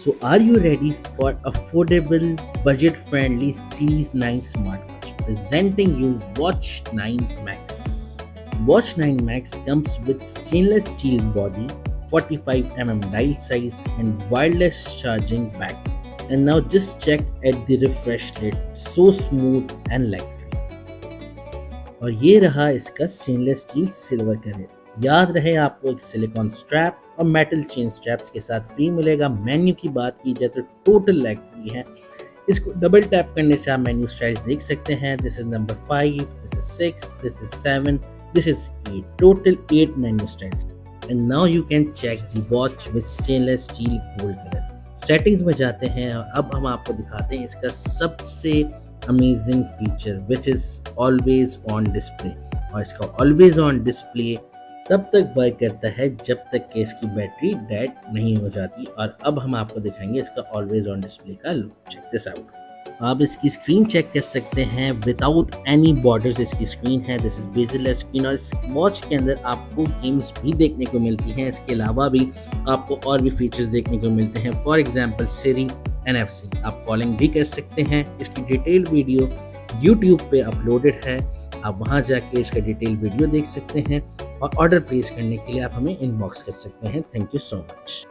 So are you ready for affordable, budget-friendly Series 9 smartwatch? Presenting you Watch 9 Max. Watch 9 Max comes with stainless steel body, 45 mm dial size and wireless charging back. And now just check at the refresh rate, so smooth and lag free. और ये रहा इसका stainless steel silver colour. याद रहे आपको एक silicone strap और metal chain straps के साथ फ्री मिलेगा। मेन्यू की बात की जाए तो टोटल लैग फ्री है। इसको डबल टैप करने से आप मेन्यू स्टाइल्स देख सकते हैं। This is number 5, this is 6, this is 7, this is 8, total 8 menu styles. And now you can check the watch with stainless steel gold colour. Settings में जाते हैं और अब हम आपको दिखाते हैं इसका सबसे amazing feature which is always on display. और इसका ऑलवेज ऑन डिस्प्ले तब तक वर्क करता है जब तक कि इसकी बैटरी डेड नहीं हो जाती। और अब हम आपको दिखाएंगे इसका ऑलवेज ऑन डिस्प्ले का लुक। Check this out. आप इसकी स्क्रीन चेक कर सकते हैं, विदाउट एनी बॉर्डर्स इसकी स्क्रीन है। दिस इज बेजलेस स्क्रीन और इस वॉच के अंदर आपको गेम्स भी देखने को मिलती हैं। इसके अलावा भी आपको और भी फीचर्स देखने को मिलते हैं। फॉर एग्जाम्पल सिरी, NFC, आप कॉलिंग भी कर सकते हैं। इसकी डिटेल वीडियो यूट्यूब पे अपलोडेड है, आप वहां जाके इसका डिटेल वीडियो देख सकते हैं। और ऑर्डर प्लेस करने के लिए आप हमें इनबॉक्स कर सकते हैं। Thank you so much.